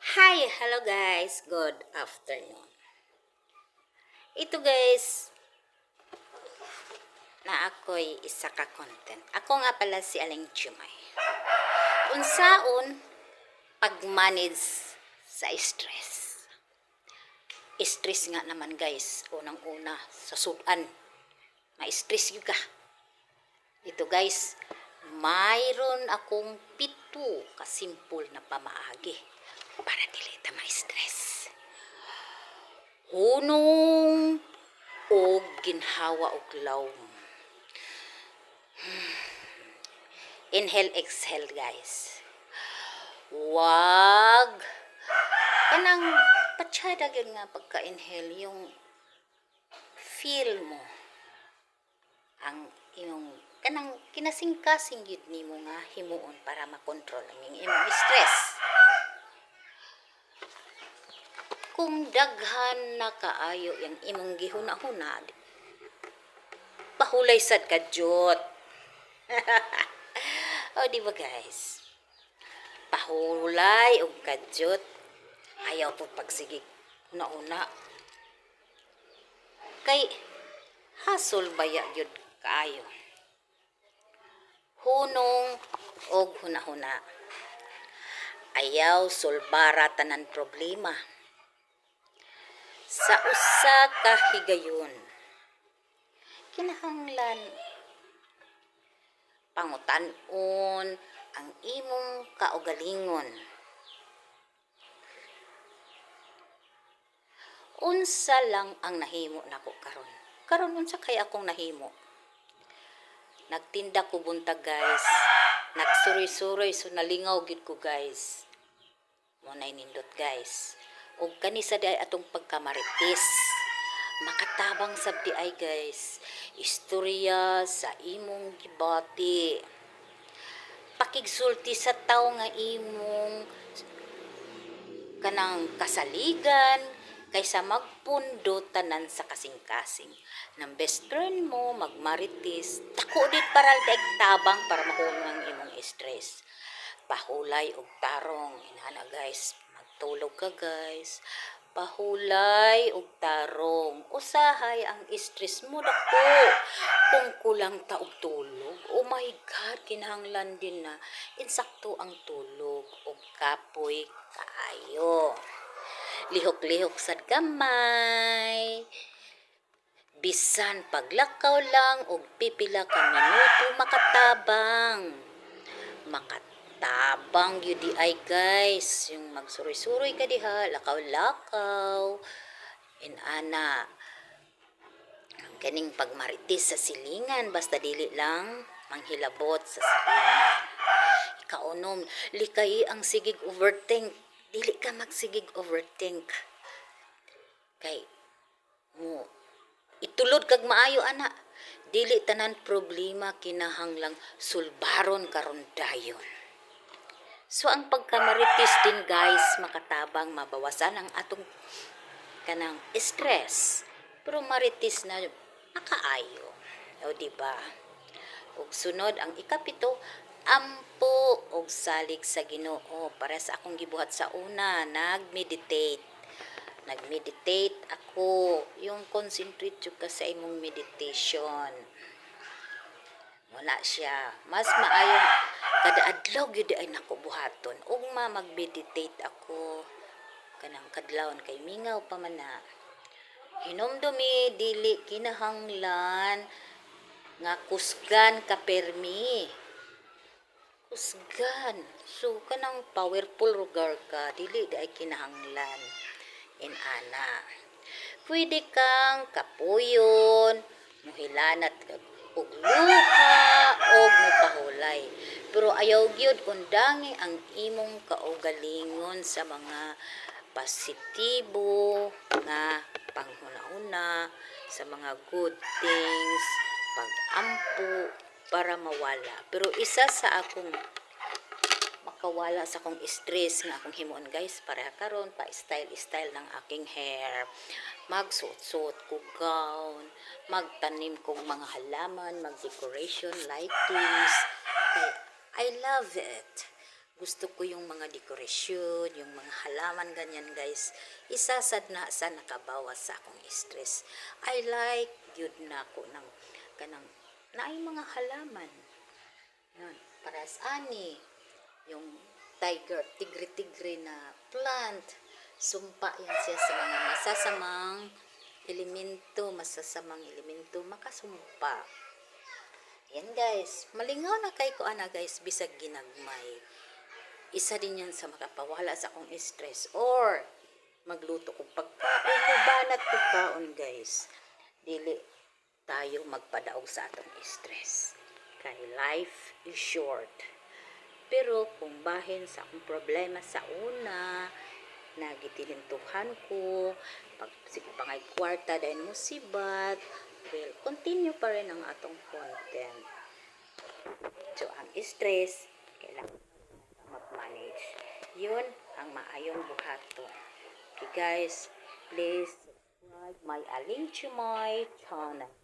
Hi! Hello guys! Good afternoon. Ito guys, na ako'y isa ka content. Ako nga pala si Aling Chumay. Unsaon pag-manage sa stress. Stress nga naman guys, unang-una sa sudan. Ma-stress yung ka. Ito guys, mayroon akong pito kasimpul na pamaagi para dili ta ma-stress. Hunong og ginhawa og lawom. Inhale, exhale guys. Wag kanang patsyada gyud nga pagka-inhale yung feel mo ang imong kanang kinasingkasing gyud nimo nga himuon para makontrol ang imong stress. Kung daghan na kaayo yung imong gihuna-huna, pahulay sad kadyot. O di ba guys? Pahulay og kadyot. Ayaw po pagsigig una-una. Kay hasol baya gyud kaayo. Hunong og huna-huna. Ayaw sulbara tanan problema. Sa usa ka higayon, kinahanglan pangutan-on ang imong kaugalingon. Unsa lang ang nahimo nako karon? Karon unsa kay akong nahimo? Nagtinda ko buntag guys. Nagsuroy-suroy so nalingaw gid ko guys. Mo nay nindot guys. Og kanisa di ay atong pagkamaritis. Makatabang sabdi ay guys. Istorya sa imong gibati. Pakigsulti sa tawo nga imong kanang kasaligan kaysa magpundo tanan sa kasing-kasing. Nang best friend mo magmaritis, dako dit para tabang para mahunong ang imong stress. Pahulay og tarong inana guys. Magtulog ka guys. Pahulay og tarong. Usahay ang stress mo dako. Kung kulang ta og tulog, oh my God, kinahanglan din na insakto ang tulog og kapoy kaayo. Lihok-lihok sad gamay. Bisan paglakaw lang og pipila ka minuto makatabang. Makatabang yun di ay guys. Yung magsuroy-suroy ka diha, lakaw-lakaw. Inana, kaning pagmaritis sa silingan, basta dili lang manghilabot sa silingan. Ikaunom, likay ang sigig overthink. Dili ka magsigig overthink. Kay, mo, itulod kag maayo ana. Dili tanan problema kinahanglang sulbaron karon dayon. So ang pagkamaritis din guys, makatabang mabawasan ang atong kanang stress. Pero maritis na makaayo. O diba? Ug sunod ang ikapito, ampo og salig sa Ginoo. Para sa akong gibuhat sa una, nagmeditate ako. Yung concentrate yung ka sa imong meditation. Wala siya. Mas maayong kada adlaw gyud ay nako buhaton. Ug mag-meditate ako kanang kadlawon kay mingaw pa man na. Hinumdumi dili kinahanglan nga kusgan ka permi. Kusgan. So kanang powerful lugar ka dili di ay kinahanglan. Inana. Pwede kang kapuyon, muhilanat og luha og mupahulay. Pero ayaw gyud undangi ang imong kaugalingon sa mga positibo nga panghuna-huna, sa mga good things, pag-ampo para mawala. Pero isa sa akong makawala sa akong stress nga akong himuon guys, para karon pa style ng aking hair. Magsuot-suot ko gown, magtanim kong mga halaman, mag-decoration like this. I love it. gusto ko yung mga dekorasyon, yung mga halaman ganyan guys. Isasad na sa nakabawas sa akong stress. I like yun na ko ng kanang naay mga halaman. Yan, para sa ani, yung tigre-tigre na plant. Sumpa yan siya sa mga masasamang elemento makasumpa. Yan guys, malingaw na kay ko ana guys, bisag ginagmay. Isa din yan sa makapawala sa akong stress or magluto kong pagkaon o banat pagkaon guys. Dili tayo magpadaog sa atong stress. Kay life is short. Pero kung bahin sa akong problema sa una, nagitilintuhan ko, pag pangay kwarta dahil musibat, well, continue pa rin ang atong content. So, ang stress, kailangan mag-manage. Yun ang maayong buhaton. Okay guys, please subscribe my Aling Chumay channel.